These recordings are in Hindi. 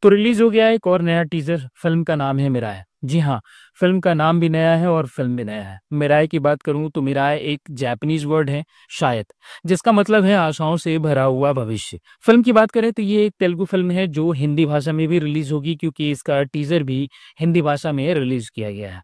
तो रिलीज हो गया है एक और नया टीजर। फिल्म का नाम है मिराय। जी हाँ, फिल्म का नाम भी नया है और फिल्म भी नया है। मिराय की बात करूं तो मिराय एक जापानीज वर्ड है शायद, जिसका मतलब है आशाओं से भरा हुआ भविष्य। फिल्म की बात करें तो ये एक तेलुगु फिल्म है जो हिंदी भाषा में भी रिलीज होगी, क्योंकि इसका टीजर भी हिंदी भाषा में रिलीज किया गया है।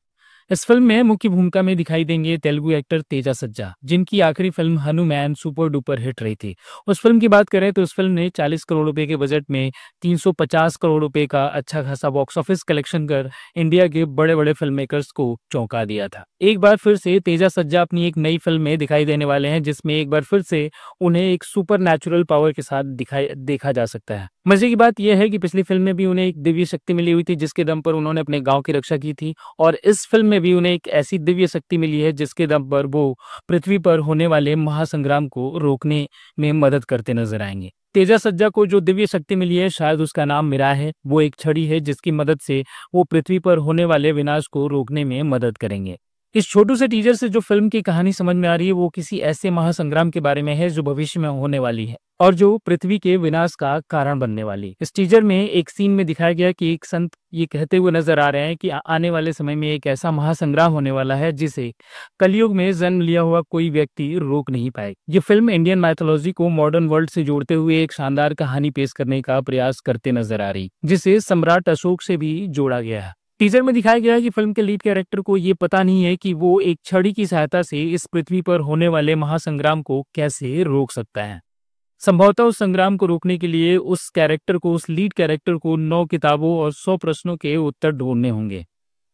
इस फिल्म में मुख्य भूमिका में दिखाई देंगे तेलुगु एक्टर तेजा सज्जा, जिनकी आखिरी film Hanuman super duper hit रही थी। उस फिल्म की बात करें तो उस फिल्म ने 40 करोड़ रुपए के बजट में 350 करोड़ रुपए का अच्छा खासा बॉक्स ऑफिस कलेक्शन कर इंडिया के बड़े बड़े फिल्म मेकर्स को चौंका दिया था। एक बार फिर से तेजा सज्जा अपनी एक नई फिल्म में दिखाई देने वाले हैं, जिसमें एक बार फिर से उन्हें एक सुपर नेचुरल पावर के साथ दिखाई देखा जा सकता है। मजे की बात यह है कि पिछली फिल्म में भी उन्हें एक दिव्य शक्ति मिली हुई थी, जिसके दम पर उन्होंने अपने गांव की रक्षा की थी, और इस फिल्म में भी उन्हें एक ऐसी दिव्य शक्ति मिली है जिसके दम पर वो पृथ्वी पर होने वाले महासंग्राम को रोकने में मदद करते नजर आएंगे। तेजा सज्जा को जो दिव्य शक्ति मिली है, शायद उसका नाम मिराय है। वो एक छड़ी है जिसकी मदद से वो पृथ्वी पर होने वाले विनाश को रोकने में मदद करेंगे। इस छोटू से टीजर से जो फिल्म की कहानी समझ में आ रही है वो किसी ऐसे महासंग्राम के बारे में है जो भविष्य में होने वाली है और जो पृथ्वी के विनाश का कारण बनने वाली है। इस टीजर में एक सीन में दिखाया गया कि एक संत ये कहते हुए नजर आ रहे हैं कि आने वाले समय में एक ऐसा महासंग्राम होने वाला है जिसे कलयुग में जन्म लिया हुआ कोई व्यक्ति रोक नहीं पाए। ये फिल्म इंडियन माइथोलॉजी को मॉडर्न वर्ल्ड से जोड़ते हुए एक शानदार कहानी पेश करने का प्रयास करते नजर आ रही, जिसे सम्राट अशोक से भी जोड़ा गया है। टीजर में दिखाया गया है कि फिल्म के लीड कैरेक्टर को ये पता नहीं है कि वो एक छड़ी की सहायता से इस पृथ्वी पर होने वाले महासंग्राम को कैसे रोक सकता है। संभवतः उस संग्राम को रोकने के लिए उस लीड कैरेक्टर को 9 किताबों और 100 प्रश्नों के उत्तर ढूंढने होंगे।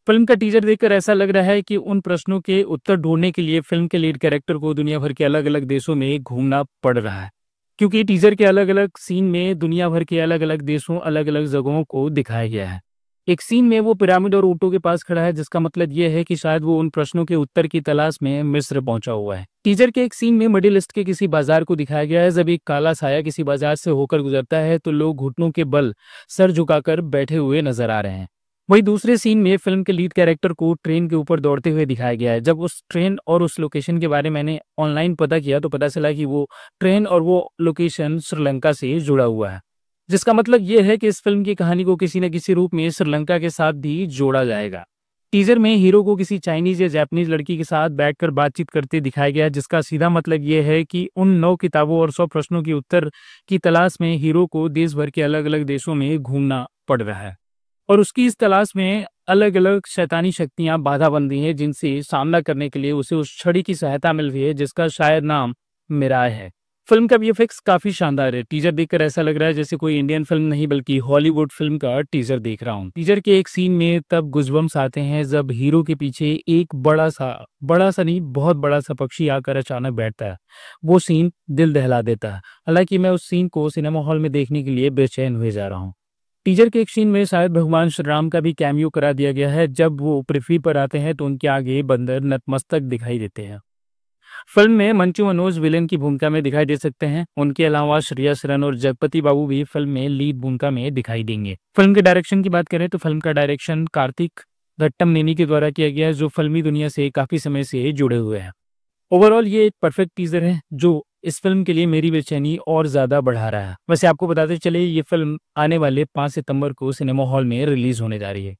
फिल्म का टीजर देखकर ऐसा लग रहा है कि उन प्रश्नों के उत्तर ढूंढने के लिए फिल्म के लीड कैरेक्टर को दुनिया भर के अलग अलग देशों में घूमना पड़ रहा है, क्योंकि टीजर के अलग अलग सीन में दुनिया भर के अलग अलग देशों अलग अलग जगहों को दिखाया गया है। एक सीन में वो पिरामिड और ऊंटों के पास खड़ा है, जिसका मतलब ये है कि शायद वो उन प्रश्नों के उत्तर की तलाश में मिस्र पहुंचा हुआ है। टीजर के एक सीन में मिडिल ईस्ट के किसी बाजार को दिखाया गया है। जब एक काला साया किसी बाजार से होकर गुजरता है तो लोग घुटनों के बल सर झुकाकर बैठे हुए नजर आ रहे हैं। वहीं दूसरे सीन में फिल्म के लीड कैरेक्टर को ट्रेन के ऊपर दौड़ते हुए दिखाया गया है। जब उस ट्रेन और उस लोकेशन के बारे में मैंने ऑनलाइन पता किया तो पता चला कि वो ट्रेन और वो लोकेशन श्रीलंका से जुड़ा हुआ है, जिसका मतलब ये है कि इस फिल्म की कहानी को किसी न किसी रूप में श्रीलंका के साथ भी जोड़ा जाएगा। टीजर में हीरो को किसी चाइनीज या जापानीज लड़की के साथ बैठकर बातचीत करते दिखाया गया है, जिसका सीधा मतलब ये है कि उन 9 किताबों और 100 प्रश्नों के उत्तर की तलाश में हीरो को देश भर के अलग अलग देशों में घूमना पड़ रहा है और उसकी इस तलाश में अलग अलग शैतानी शक्तियां बाधा बन रही हैं, जिनसे सामना करने के लिए उसे उस छड़ी की सहायता मिल रही है जिसका शायद नाम मिराय है। फिल्म का वीएफएक्स काफी शानदार है। टीजर देखकर ऐसा लग रहा है जैसे कोई इंडियन फिल्म नहीं बल्कि हॉलीवुड फिल्म का टीजर देख रहा हूँ। टीजर के एक सीन में तब गुजबम्स आते हैं जब हीरो के पीछे एक बड़ा सा नहीं बहुत बड़ा सा पक्षी आकर अचानक बैठता है। वो सीन दिल दहला देता है। हालांकि मैं उस सीन को सिनेमा हॉल में देखने के लिए बेचैन हुए जा रहा हूँ। टीजर के एक सीन में शायद भगवान श्री राम का भी कैमियो करा दिया गया है। जब वो पृथ्वी पर आते हैं तो उनके आगे बंदर नतमस्तक दिखाई देते हैं। फिल्म में मंचू मनोज विलेन की भूमिका में दिखाई दे सकते हैं। उनके अलावा श्रेया सरन और जगपति बाबू भी फिल्म में लीड भूमिका में दिखाई देंगे। फिल्म के डायरेक्शन की बात करें तो फिल्म का डायरेक्शन कार्तिक घट्टमनेनी के द्वारा किया गया है, जो फिल्मी दुनिया से काफी समय से जुड़े हुए हैं। ओवरऑल ये एक परफेक्ट टीजर है जो इस फिल्म के लिए मेरी बेचैनी और ज्यादा बढ़ा रहा है। वैसे आपको बताते चले ये फिल्म आने वाले 5 सितंबर को सिनेमा हॉल में रिलीज होने जा रही है।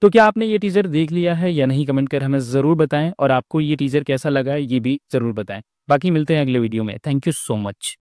तो क्या आपने ये टीजर देख लिया है या नहीं, कमेंट कर हमें जरूर बताएं, और आपको ये टीजर कैसा लगा है ये भी जरूर बताएं। बाकी मिलते हैं अगले वीडियो में। Thank you so much.